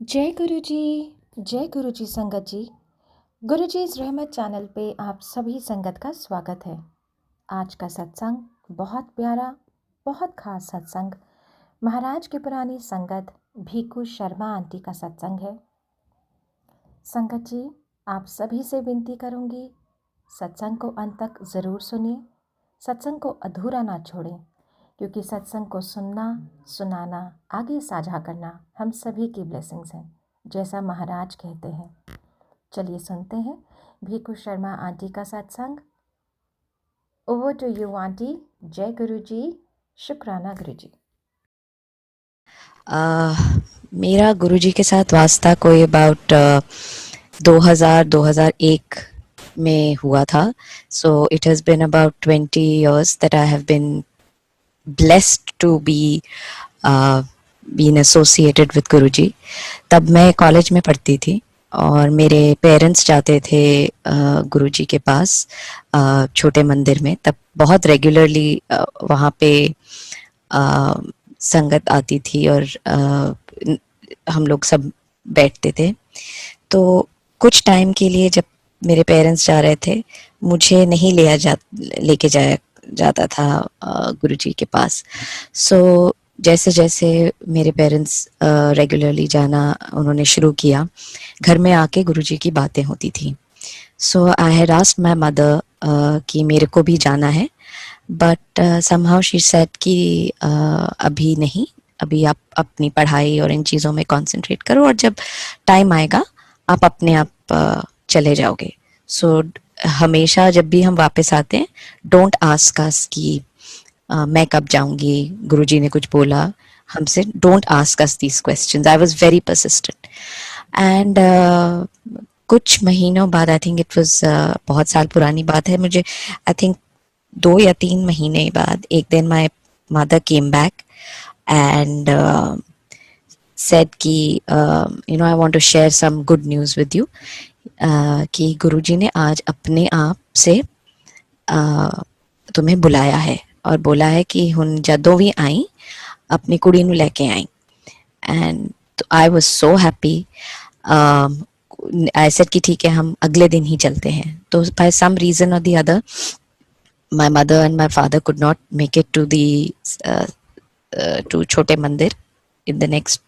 जय गुरु जी संगत जी। गुरु जी इस रहमत चैनल पे आप सभी संगत का स्वागत है। आज का सत्संग बहुत प्यारा, बहुत खास सत्संग महाराज की पुरानी संगत भीखू शर्मा आंटी का सत्संग है। संगत जी, आप सभी से विनती करूंगी, सत्संग को अंत तक ज़रूर सुनिए, सत्संग को अधूरा ना छोड़ें, क्योंकि सत्संग को सुनना, सुनाना, आगे साझा करना हम सभी की ब्लेसिंग्स हैं, जैसा महाराज कहते हैं। चलिए सुनते हैं भीखू शर्मा आंटी का सत्संग। Over to you aunty. जय गुरु जी। शुक्राना गुरु जी। मेरा गुरुजी के साथ वास्ता कोई अबाउट 2001 में हुआ था. So it has been about 20 years that I have been blessed to be been associated with गुरुजी. तब मैं कॉलेज में पढ़ती थी और मेरे पेरेंट्स जाते थे गुरुजी के पास छोटे मंदिर में. तब बहुत रेगुलरली वहाँ पे संगत आती थी और हम लोग सब बैठते थे. तो कुछ टाइम के लिए जब मेरे पेरेंट्स जा रहे थे, मुझे नहीं लेके जाया जाता था गुरुजी के पास. सो जैसे जैसे मेरे पेरेंट्स रेगुलरली जाना उन्होंने शुरू किया, घर में आके गुरुजी की बातें होती थी. So I had asked my mother कि मेरे को भी जाना है, बट समहाउ शी सेड कि अभी नहीं, अभी आप अपनी पढ़ाई और इन चीज़ों में कंसंट्रेट करो और जब टाइम आएगा आप अपने आप चले जाओगे. सो हमेशा जब भी हम वापस आते हैं, डोंट आस्क अस कि मैं कब जाऊंगी, गुरुजी ने कुछ बोला हमसे. Don't ask us these questions. I was very persistent. And कुछ महीनों बाद, आई थिंक इट वाज बहुत साल पुरानी बात है, मुझे आई थिंक 2 या 3 महीने बाद एक दिन my mother came back and said कि I want to share some good news with you, कि गुरुजी ने आज अपने आप से तुम्हें बुलाया है और बोला है कि हुन जदों भी आई अपनी कुड़ी नू लेके आई. And I was so happy. I said कि ठीक है, हम अगले दिन ही चलते हैं. तो बाय सम रीजन और the other my mother and my father could not make it to the to छोटे मंदिर in the next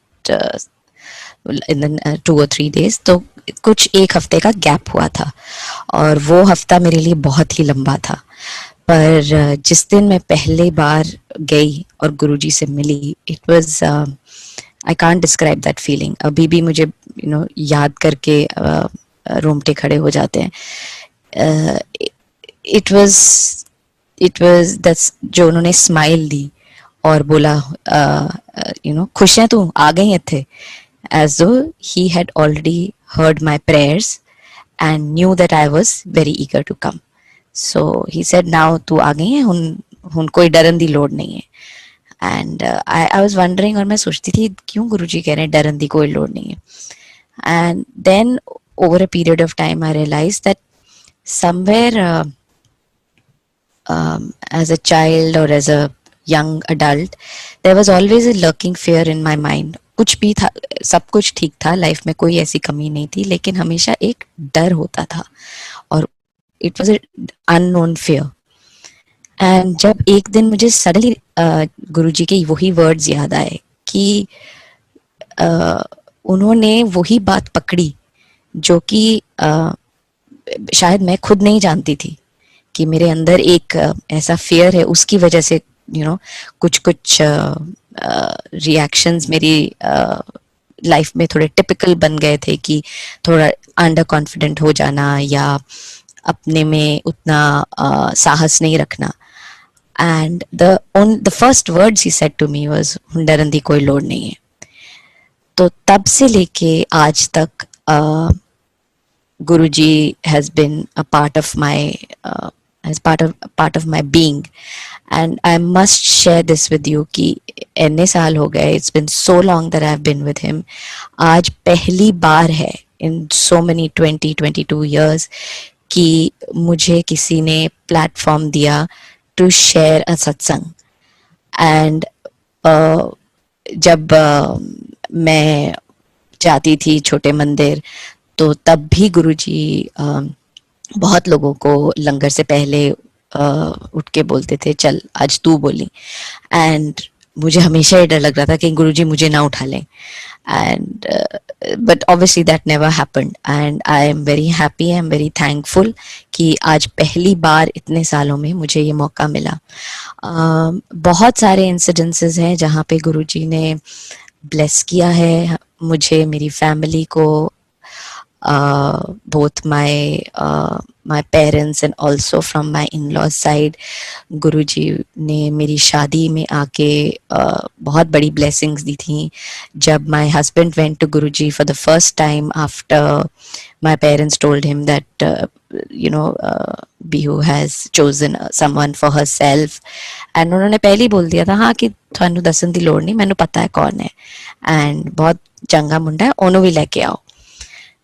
in the 2 or 3 days. तो कुछ एक हफ्ते का गैप हुआ था और वो हफ्ता मेरे लिए बहुत ही लंबा था. पर जिस दिन मैं पहली बार गई और गुरुजी से मिली, it was I can't describe that feeling. अभी भी मुझे याद करके रोंगटे खड़े हो जाते हैं. It was that's जो उन्होंने स्माइल दी और बोला खुश है तू आ गई थे, as though he had already heard my prayers and knew that I was very eager to come. So he said now तू आ गई है, हुन कोई डरन दी लोड़ नहीं है. एंड I was wondering, और मैं सोचती थी क्यों गुरुजी कह रहे हैं डरन दी कोई लोड़ नहीं है. And then over a period of time I realized that somewhere as a child or as a young adult, there was always a lurking fear in my mind. कुछ भी था, सब कुछ ठीक था, लाइफ में कोई ऐसी कमी नहीं थी, लेकिन हमेशा एक डर होता था और it was unknown fear. And जब एक दिन मुझे सडनली गुरुजी के वही वर्ड्स याद आए कि उन्होंने वही बात पकड़ी जो कि शायद मैं खुद नहीं जानती थी कि मेरे अंदर एक ऐसा फियर है, उसकी वजह से कुछ रिएक्शंस मेरी लाइफ में थोड़े टिपिकल बन गए थे कि थोड़ा अंडर कॉन्फिडेंट हो जाना या अपने में उतना साहस नहीं रखना. And the first words he said to me was डरन दी कोई लोड़ नहीं है. तो तब से लेके आज तक गुरुजी has been a part of my as part of my being, and I must share this with you कि इतने साल हो गए, it's been so long that I've been with him. आज पहली बार है in so many 22 years कि मुझे किसी ने प्लेटफॉर्म दिया to share a सत्संग. एंड जब मैं जाती थी छोटे मंदिर, तो तब भी गुरुजी बहुत लोगों को लंगर से पहले उठ के बोलते थे चल आज तू बोली। एंड मुझे हमेशा ये डर लग रहा था कि गुरुजी मुझे ना उठा लें, and but obviously that never happened, and I am very happy, I am very thankful कि आज पहली बार इतने सालों में मुझे ये मौका मिला। बहुत सारे इंसिडेंसेस हैं जहाँ पे गुरुजी ने ब्लेस किया है मुझे, मेरी फैमिली को, both my parents and also from my in-laws side। गुरुजी ने मेरी शादी में आके बहुत बड़ी blessings दी थी। जब my husband went to Guruji for the first time after my parents told him that Bihu has chosen someone for herself, and उन्होंने पहले ही बोल दिया था हाँ कि थानू दसन दी लोड़ नहीं, मैनू पता है कौन है, and बहुत चंगा मुंडा है, ओनू भी लेके आओ।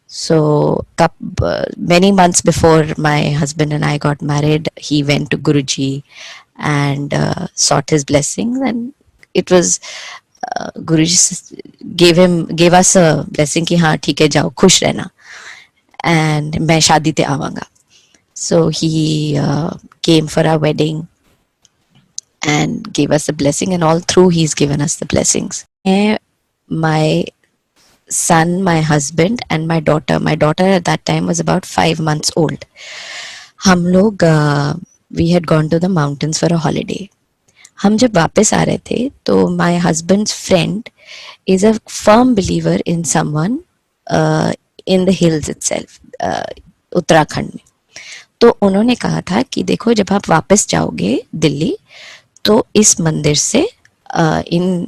So, many months before my husband and I got married, he went to Guruji and sought his blessings, and it was Guruji gave us a blessing कि हाँ ठीक है जाओ खुश रहना, and मैं शादी ते आवांगा। So he came for our wedding and gave us a blessing, and all through he's given us the blessings. My son, my husband and my daughter at that time was about 5 months old, हम लोग we had gone to the mountains for a holiday। हम जब वापस आ रहे थे तो my husband's friend is a firm believer in someone in the hills itself, Uttarakhand में। तो उन्होंने कहा था कि देखो जब आप वापस जाओगे दिल्ली तो इस मंदिर से इन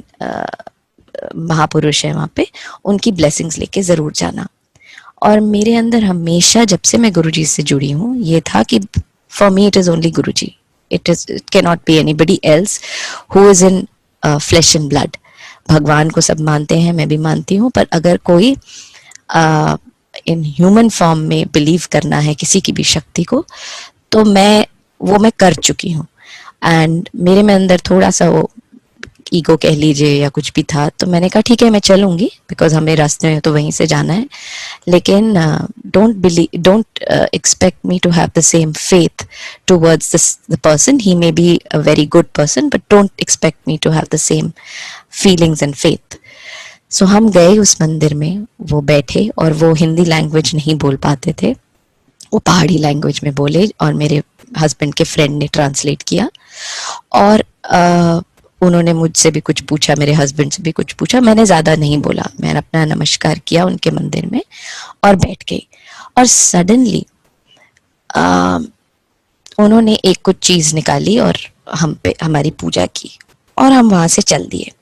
महापुरुष है वहाँ पे, उनकी ब्लेसिंग्स लेके ज़रूर जाना। और मेरे अंदर हमेशा जब से मैं गुरुजी से जुड़ी हूँ ये था कि for me it is only Guruji, it can not be anybody else who is in flash and blood. भगवान को सब मानते हैं, मैं भी मानती हूँ, पर अगर कोई इन ह्यूमन फॉर्म में बिलीव करना है किसी की भी शक्ति को, तो मैं कर चुकी हूँ। एंड मेरे में अंदर थोड़ा सा वो ईगो कह लीजिए या कुछ भी था, तो मैंने कहा ठीक है मैं चलूंगी, बिकॉज हमें रास्ते में तो वहीं से जाना है, लेकिन don't expect me to have the same faith towards the person. He may be a very good person but don't expect me to have the same feelings and faith. So हम गए उस मंदिर में, वो बैठे और वो हिंदी लैंग्वेज नहीं बोल पाते थे, वो पहाड़ी लैंग्वेज में बोले और मेरे हस्बैंड के फ्रेंड ने ट्रांसलेट किया। और उन्होंने मुझसे भी कुछ पूछा, मेरे हस्बैंड से भी कुछ पूछा, मैंने ज़्यादा नहीं बोला, मैंने अपना नमस्कार किया उनके मंदिर में और बैठ गई। और सडनली उन्होंने एक कुछ चीज़ निकाली और हम पे हमारी पूजा की और हम वहाँ से चल दिए।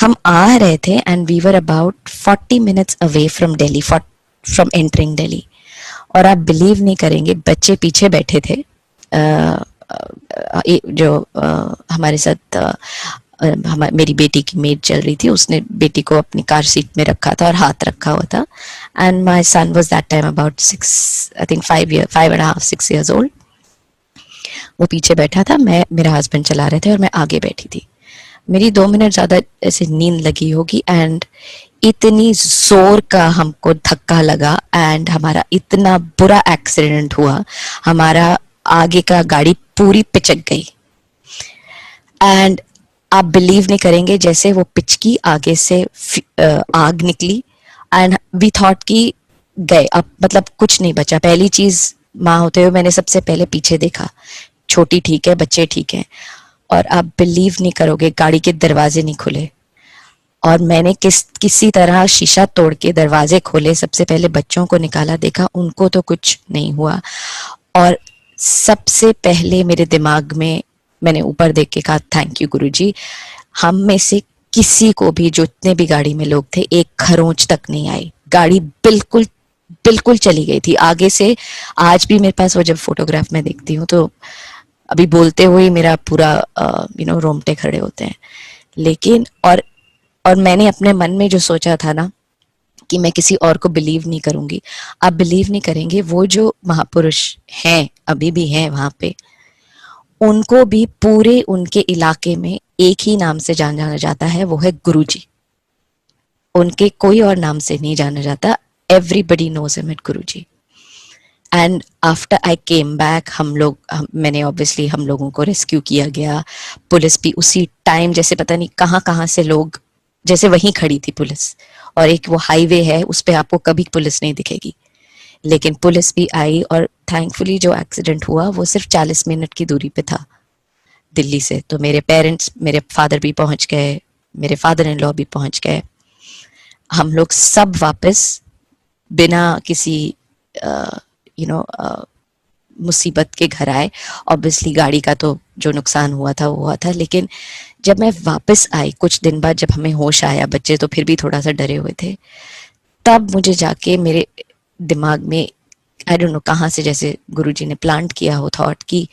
हम आ रहे थे and we were about 40 minutes away from Delhi, from entering Delhi. और आप बिलीव नहीं करेंगे, बच्चे पीछे बैठे थे, जो हमारे साथ मेरी बेटी की मेड चल रही थी, उसने बेटी को अपनी कार सीट में रखा था और हाथ रखा हुआ था। And my son was that time about 6, I think 5.5, 6 years old। वो पीछे बैठा था, मेरा हस्बैंड चला रहे थे और मैं आगे बैठी थी। मेरी 2 मिनट ज़्यादा ऐसे नींद लगी होगी एंड इतनी जोर का हमको धक्का लगा एंड हमारा इतना बुरा एक्सीडेंट हुआ, हमारा आगे का गाड़ी पूरी पिचक गई। एंड आप बिलीव नहीं करेंगे, जैसे वो पिचकी आगे से आग निकली एंड वी थॉट कि गए, अब मतलब कुछ नहीं बचा। पहली चीज माँ होते हुए मैंने सबसे पहले पीछे देखा, छोटी ठीक है, बच्चे ठीक हैं। और आप बिलीव नहीं करोगे, गाड़ी के दरवाजे नहीं खुले और मैंने किसी तरह शीशा तोड़ के दरवाजे खोले, सबसे पहले बच्चों को निकाला, देखा उनको तो कुछ नहीं हुआ। और सबसे पहले मेरे दिमाग में मैंने ऊपर देख के कहा थैंक यू गुरुजी। हम में से किसी को भी, जो इतने भी गाड़ी में लोग थे, एक खरोंच तक नहीं आई, गाड़ी बिल्कुल बिल्कुल चली गई थी आगे से। आज भी मेरे पास वो जब फोटोग्राफ में देखती हूँ तो अभी बोलते हुए मेरा पूरा रोंगटे खड़े होते हैं। लेकिन और मैंने अपने मन में जो सोचा था ना कि मैं किसी और को बिलीव नहीं करूंगी, आप बिलीव नहीं करेंगे, वो जो महापुरुष हैं अभी भी हैं वहां पे, उनको भी पूरे उनके इलाके में एक ही नाम से जाना जाता है, वो है गुरुजी। उनके कोई और नाम से नहीं जाना जाता. Everybody knows him at Guruji. And after I came back मैंने ऑब्वियसली हम लोगों को रेस्क्यू किया गया. पुलिस भी उसी टाइम, जैसे पता नहीं कहाँ कहाँ से लोग, जैसे वहीं खड़ी थी पुलिस. और एक वो हाईवे है, उस पर आपको कभी पुलिस नहीं दिखेगी, लेकिन पुलिस भी आई. और थैंकफुली जो एक्सीडेंट हुआ वो सिर्फ 40 मिनट की दूरी पे था दिल्ली से. तो मेरे पेरेंट्स, मेरे फादर भी पहुंच गए, मेरे फादर इन लॉ भी पहुंच गए. हम लोग सब वापस बिना किसी मुसीबत के घर आए. ऑब्वियसली गाड़ी का तो जो नुकसान हुआ था वो हुआ था, लेकिन जब मैं वापस आई कुछ दिन बाद, जब हमें होश आया, बच्चे तो फिर भी थोड़ा सा डरे हुए थे, तब मुझे जाके मेरे दिमाग में आई डोंट नो कहाँ से, जैसे गुरुजी ने प्लांट किया हो थॉट कि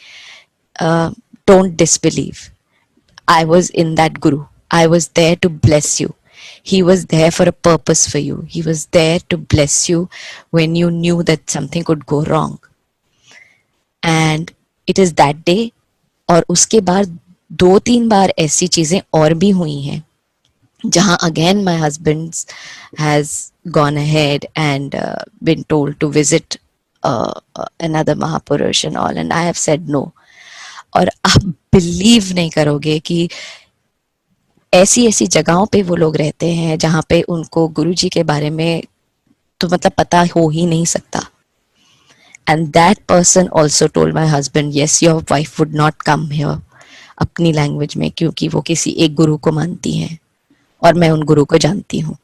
don't disbelieve. I was in that Guru. I was there to bless you. He was there for a purpose for you. He was there to bless you when you knew that something could go wrong. And it is that day. और उसके बाद 2-3 बार ऐसी चीजें और भी हुई हैं जहां again my husband has gone ahead and been told to visit another Mahapurush and all, and I have said no. और आप बिलीव नहीं करोगे कि ऐसी ऐसी जगहों पे वो लोग रहते हैं जहाँ पे उनको गुरुजी के बारे में तो मतलब पता हो ही नहीं सकता. And that person also told my husband, yes your wife would not come here, अपनी लैंग्वेज में, क्योंकि वो किसी एक गुरु को मानती हैं और मैं उन गुरु को जानती हूँ.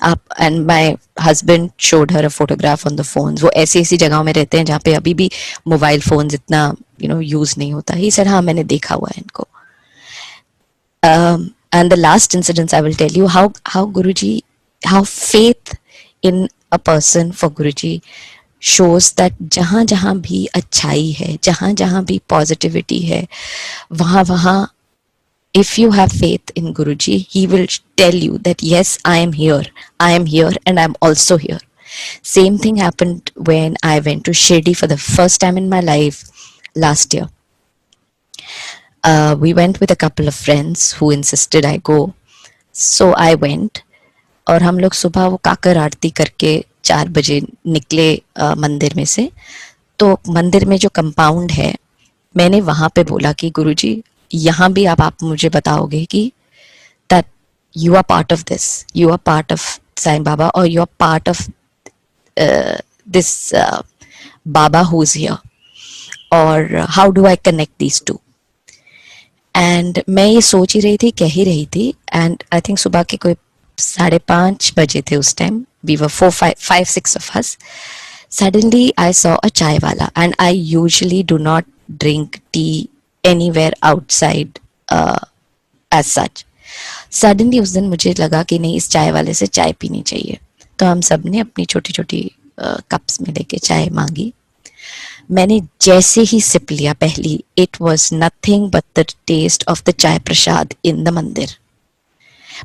आप and my husband showed her a photograph on the phone. वो ऐसी ऐसी जगहों में रहते हैं जहाँ पे अभी भी मोबाइल फोन इतना यूज नहीं होता. ही सर हाँ मैंने देखा हुआ है इनको. And the last incidents I will tell you how Guruji, how faith in a person for Guruji shows that जहाँ जहाँ भी अच्छाई है, जहाँ जहाँ भी positivity है, वहाँ वहाँ if you have faith in Guruji, he will tell you that yes, I am here and I am also here. Same thing happened when I went to Shirdi for the first time in my life last year. We went with a couple of friends who insisted I go. So I went. और हम लोग सुबह वो काकर आरती करके 4 बजे निकले मंदिर में से. तो मंदिर में जो कंपाउंड है, मैंने वहाँ पे बोला कि गुरुजी यहाँ भी आप मुझे बताओगे कि that you are part of this, you are part of Sai Baba, or you are part of this Baba who's here, or how do I connect these two? And मैं ये सोच ही रही थी, कह ही रही थी, एंड आई थिंक सुबह के कोई 5:30 बजे थे उस time. We were 5-6 of us. Suddenly I saw a chai wala, and I usually do not drink tea anywhere outside as such. Suddenly उस दिन मुझे लगा कि नहीं, इस चाय वाले से चाय पीनी चाहिए. तो हम सब ने अपनी छोटी छोटी कप्स में लेके चाय मांगी. मैंने जैसे ही सिप लिया पहली, it was nothing but the taste of the chai prasad in the मंदिर.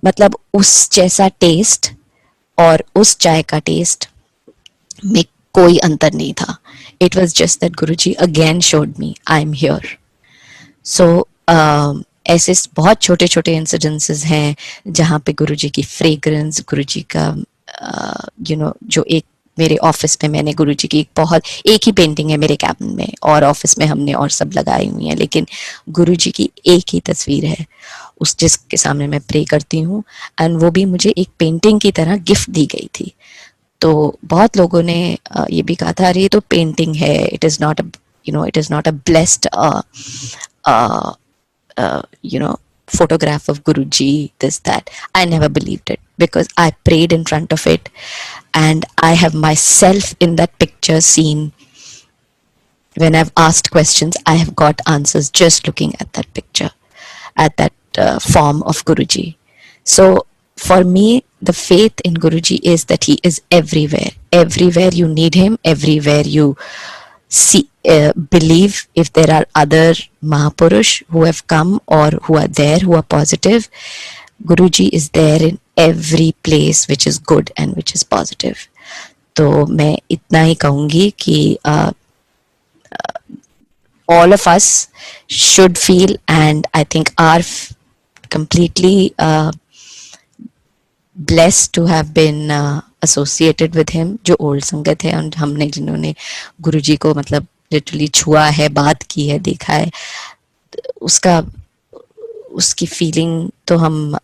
मतलब उस जैसा टेस्ट और उस चाय का टेस्ट में कोई अंतर नहीं था. It was just that Guruji again showed me I am here. So ऐसे बहुत छोटे छोटे इंसिडेंसेस हैं जहाँ पे गुरुजी की फ्रेग्रेंस, गुरुजी का जो एक मेरे ऑफिस में मैंने गुरुजी की एक ही पेंटिंग है मेरे कैबिन में, और ऑफिस में हमने और सब लगाई हुई है, लेकिन गुरुजी की एक ही तस्वीर है उस जिसके सामने मैं प्रे करती हूँ. एंड वो भी मुझे एक पेंटिंग की तरह गिफ्ट दी गई थी. तो बहुत लोगों ने ये भी कहा था, अरे ये तो पेंटिंग है, it is not a blessed photograph of Guruji, this that. I never believed it because I prayed in front of it, and I have myself in that picture seen. When I've asked questions, I have got answers just looking at that picture, at that form of Guruji. So for me, the faith in Guruji is that he is everywhere. Everywhere you need him, everywhere you see, believe if there are other Mahapurush who have come or who are there, who are positive, Guruji is there in every place which is good and which is positive. तो मैं इतना ही कहूँगी कि all of us should feel, and I think are completely blessed to have been associated with him, जो old संगत है, और हमने जिन्होंने गुरुजी को मतलब लिटरली छुआ है, बात की है, देखा है, उसका उसकी फीलिंग तो हम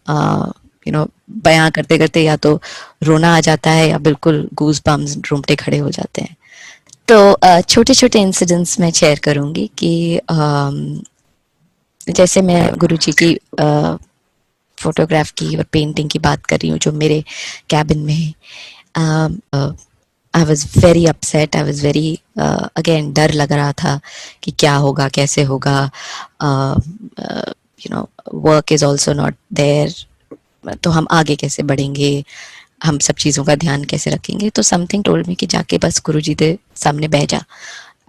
बयां करते करते या तो रोना आ जाता है या बिल्कुल गूज बम्स रोंगटे खड़े हो जाते हैं। तो छोटे छोटे इंसिडेंट्स मैं शेयर करूंगी कि जैसे मैं गुरुजी की फोटोग्राफ की और पेंटिंग की बात कर रही हूँ जो मेरे कैबिन में है। I was very upset, I was very again, डर लग रहा था कि क्या होगा, कैसे होगा, work is also not there, तो हम आगे कैसे बढ़ेंगे, हम सब चीज़ों का ध्यान कैसे रखेंगे। तो समथिंग टोल्ड मी कि जाके बस गुरुजी के सामने बैठ जा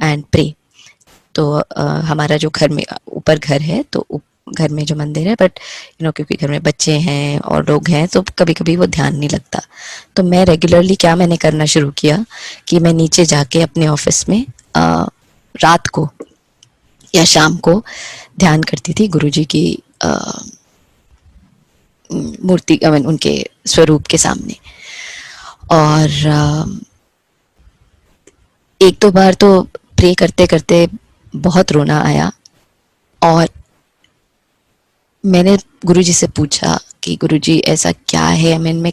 एंड प्रे। तो हमारा जो घर में ऊपर घर है, तो घर में जो मंदिर है, बट क्योंकि घर में बच्चे हैं और लोग हैं तो कभी कभी वो ध्यान नहीं लगता। तो मैं रेगुलरली क्या मैंने करना शुरू किया कि मैं नीचे जाके अपने ऑफिस में रात को या शाम को ध्यान करती थी गुरुजी की मूर्ति, उनके स्वरूप के सामने। और एक दो बार तो प्रे करते करते बहुत रोना आया और मैंने गुरुजी से पूछा कि गुरुजी ऐसा क्या है में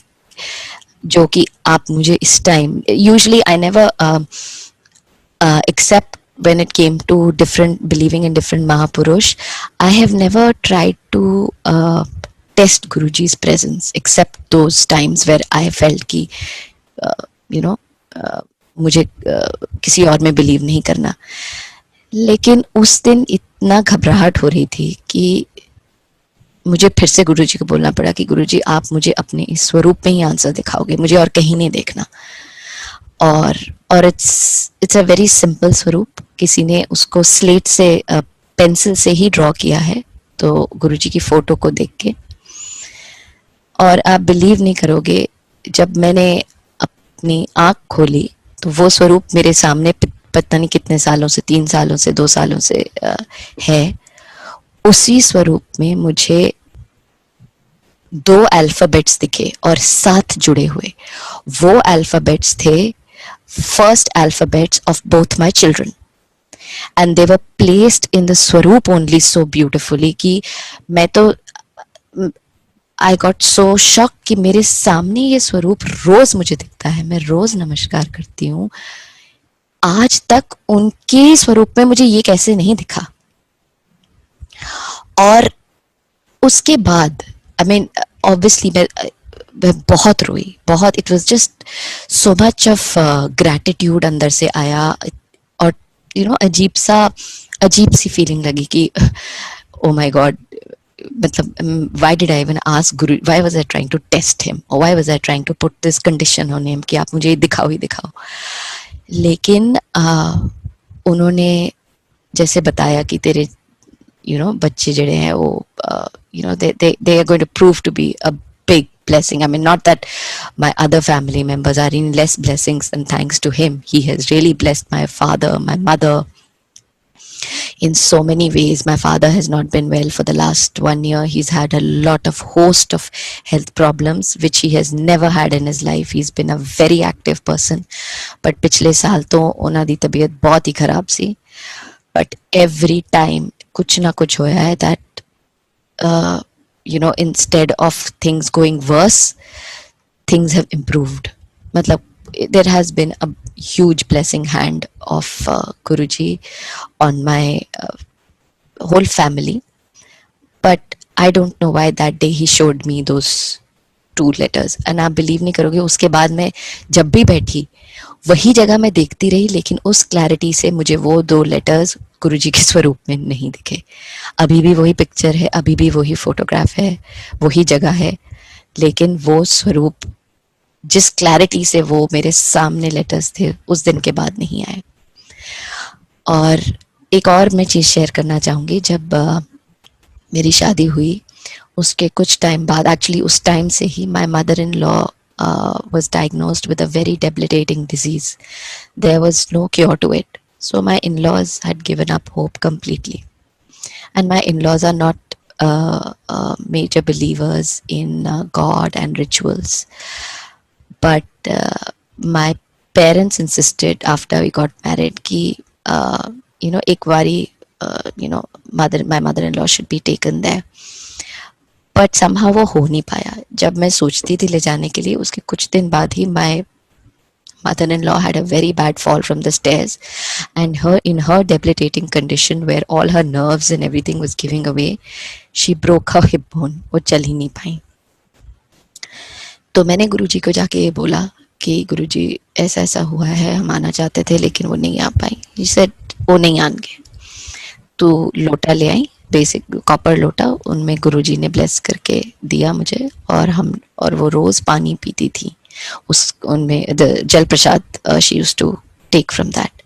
जो कि आप मुझे इस time, usually I never accept when it came to different believing in different Mahapurush, I have never tried to test Guruji's presence except those times where I felt कि मुझे किसी और में बिलीव नहीं करना। लेकिन उस दिन इतना घबराहट हो रही थी कि मुझे फिर से गुरुजी को बोलना पड़ा कि गुरुजी आप मुझे अपने इस स्वरूप में ही आंसर दिखाओगे, मुझे और कहीं नहीं देखना। और इट्स अ वेरी सिंपल स्वरूप, किसी ने उसको स्लेट से पेंसिल से ही ड्रॉ किया है, तो गुरुजी की फोटो को देख के। और आप बिलीव नहीं करोगे, जब मैंने अपनी आंख खोली तो वो स्वरूप मेरे सामने पता नहीं कितने सालों से, 3 सालों से, 2 सालों से है। उसी स्वरूप में मुझे 2 अल्फाबेट्स दिखे और 7 जुड़े हुए। वो अल्फाबेट्स थे first alphabets of both my children and they were placed in the swaroop only so beautifully कि मैं तो I got so shocked कि मेरे सामने ये स्वरूप रोज मुझे दिखता है, मैं रोज नमस्कार करती हूँ, आज तक उनके स्वरूप में मुझे ये कैसे नहीं दिखा। और उसके बाद I mean obviously मैं बहुत रोई, बहुत, it was just so much of gratitude अंदर से आया। और अजीब सी फीलिंग लगी कि ओ माय गॉड, मतलब why did I even ask Guru, why was I trying to test him, और why was I trying to put this condition on him कि आप मुझे दिखाओ ही दिखाओ। लेकिन उन्होंने जैसे बताया कि तेरे बच्चे जड़े हैं वो they are going to prove to be a big blessing. I mean, not that my other family members are in less blessings, and thanks to him, he has really blessed my father, my mother in so many ways. My father has not been well for the last 1 year. He's had a lot of host of health problems which he has never had in his life. He's been a very active person, but पिछले साल तो उन्हां दी तबीयत बहुत ही खराब सी। But every time कुछ ना कुछ होया है that instead of things going worse, things have improved. मतलब there has been a huge blessing hand of Guruji on my whole family. But I don't know why that day he showed me those 2 letters. And आप believe नहीं करोगे, उसके बाद मैं जब भी बैठी वही जगह मैं देखती रही, लेकिन उस क्लैरिटी से मुझे वो 2 लेटर्स गुरुजी के स्वरूप में नहीं दिखे। अभी भी वही पिक्चर है, अभी भी वही फोटोग्राफ है, वही जगह है, लेकिन वो स्वरूप जिस क्लैरिटी से वो मेरे सामने लेटर्स थे उस दिन के बाद नहीं आए। और एक और मैं चीज़ शेयर करना चाहूँगी, जब मेरी शादी हुई उसके कुछ टाइम बाद, एक्चुअली उस टाइम से ही my mother in law was diagnosed with a very debilitating disease. There was no cure to it. So my in-laws had given up hope completely. And my in-laws are not major believers in God and rituals. But my parents insisted after we got married कि एक बारी my mother-in-law should be taken there. But somehow वो हो नहीं पाया. जब मैं सोचती थी ले जाने के लिए, उसके कुछ दिन बाद ही my mother-in-law had a very bad fall from the stairs, and in her debilitating condition where all her nerves and everything was giving away, she broke her hip bone. वो चल ही नहीं पाई. तो मैंने गुरुजी को जाके ये बोला कि गुरुजी ऐसा ऐसा हुआ है, हम आना चाहते थे लेकिन वो नहीं आ पाई. He said वो नहीं आएंगे. तो लोटा ले आई, बेसिक कॉपर लोटा, उनमें गुरुजी ने ब्लेस करके दिया मुझे, और वो रोज पानी पीती थी उनमें जल प्रसाद she used to take from that.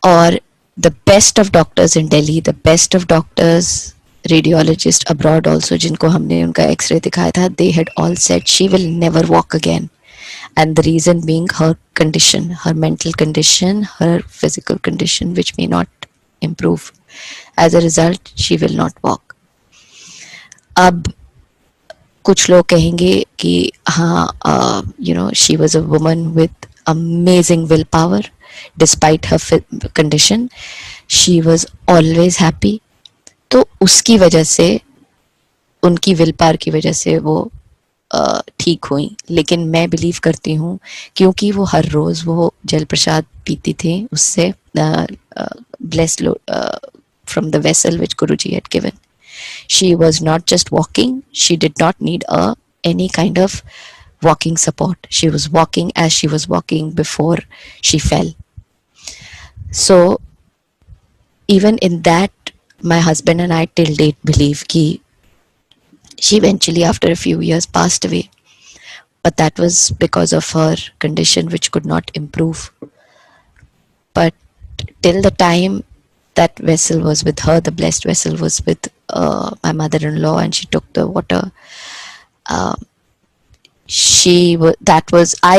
और the best of doctors in Delhi, the best of doctors, radiologist abroad also, जिनको हमने उनका एक्सरे दिखाया था, they had all said she will never walk again. And the reason being her condition, her mental condition, her physical condition, which may not improve. As a result, she will not walk. अब कुछ लोग कहेंगे कि हाँ, she was a woman with amazing willpower. Despite her condition, she was always happy. तो उसकी वजह से, उनकी विल पावर की वजह से वो ठीक हुई. लेकिन मैं बिलीव करती हूँ क्योंकि वो हर रोज वो जल प्रसाद पीती थी, उससे blessed from the vessel which Guruji had given. She was not just walking, she did not need any kind of walking support. She was walking as she was walking before she fell. So even in that, my husband and I till date believe कि she eventually after a few years passed away, but that was because of her condition which could not improve. But till the time that vessel was with her, the blessed vessel was with my mother-in-law, and she took the water, I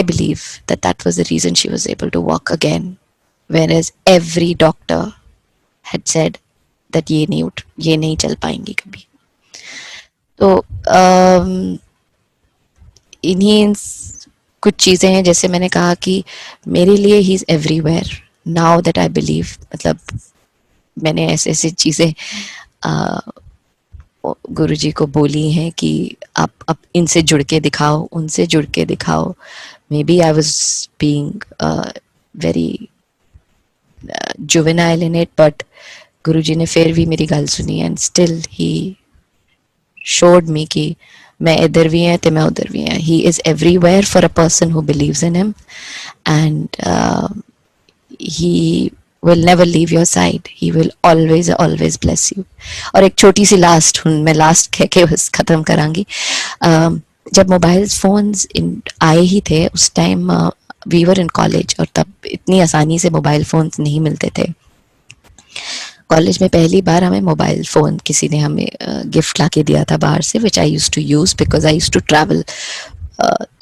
believe that was the reason she was able to walk again, whereas every doctor had said that ये नहीं चल पाएंगी कभी. तो इन्हीं कुछ चीज़ें हैं, जैसे मैंने कहा कि मेरे लिए he is everywhere now that I believe. मतलब मैंने ऐसे ऐसी चीज़ें गुरुजी को बोली हैं कि आप इनसे जुड़ के दिखाओ, उनसे जुड़ के दिखाओ. Maybe I was being very juvenile in it, but Guruji ने फिर भी मेरी गल सुनी, and still he showed me कि मैं इधर भी हैं तो मैं उधर भी हैं. He is everywhere for a person who believes in him, and he will never leave your side. He will always bless you. और एक छोटी सी मैं लास्ट कह के बस ख़त्म करांगी. जब मोबाइल फोन्स आए ही थे उस time we were in college, और तब इतनी आसानी से मोबाइल फोन्स नहीं मिलते थे. कॉलेज में पहली बार हमें मोबाइल फ़ोन किसी ने हमें गिफ्ट ला के दिया था बाहर से, which I used to use because I used to travel.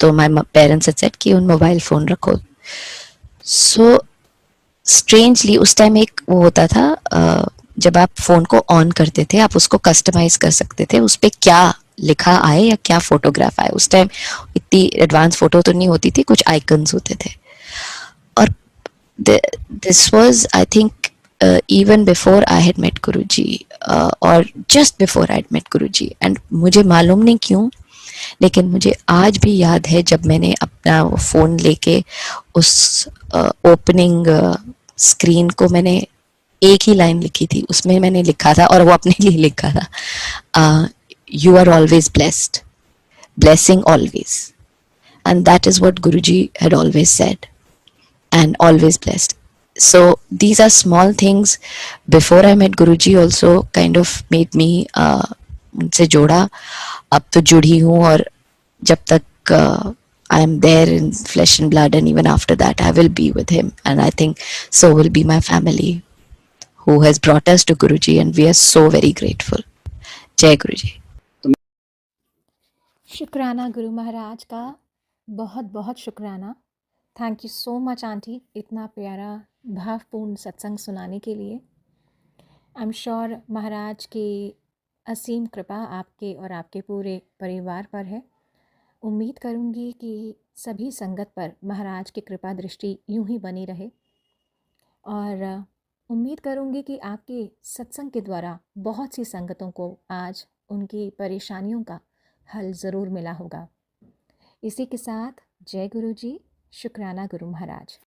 तो माई पेरेंट्स सेड कि उन मोबाइल फ़ोन रखो. सो स्ट्रेंजली उस टाइम एक वो होता था, जब आप फ़ोन को ऑन करते थे आप उसको कस्टमाइज कर सकते थे, उस पर क्या लिखा आए या क्या फोटोग्राफ आए. उस टाइम इतनी एडवांस फोटो तो नहीं होती थी, कुछ आइकन्स होते थे. और this was I think even before I had met Guruji, or just before I had met Guruji. And मुझे मालूम नहीं क्यों, लेकिन मुझे आज भी याद है जब मैंने अपना फ़ोन लेके उस ओपनिंग स्क्रीन को मैंने एक ही लाइन लिखी थी, उसमें मैंने लिखा था, और वो अपने लिए लिखा था, you are always blessed, blessing always. And that is what Guruji had always said, and always blessed. So these are small things before I met Guruji also kind of made me उनसे जोड़ा. अब तो जुड़ी हूँ, और जब तक I am there in flesh and blood, and even after that I will be with him, and I think so will be my family who has brought us to Guruji, and we are so very grateful. Jai Guruji. शुक्राना गुरु महाराज का, बहुत बहुत शुक्राना. Thank you so much aunty, इतना प्यारा भावपूर्ण सत्संग सुनाने के लिए. आई एम श्योर महाराज के असीम कृपा आपके और आपके पूरे परिवार पर है। उम्मीद करूँगी कि सभी संगत पर महाराज की कृपा दृष्टि यूं ही बनी रहे और उम्मीद करूँगी कि आपके सत्संग के द्वारा बहुत सी संगतों को आज उनकी परेशानियों का हल ज़रूर मिला होगा। इसी के साथ जय गुरु जी, शुक्राना गुरु महाराज।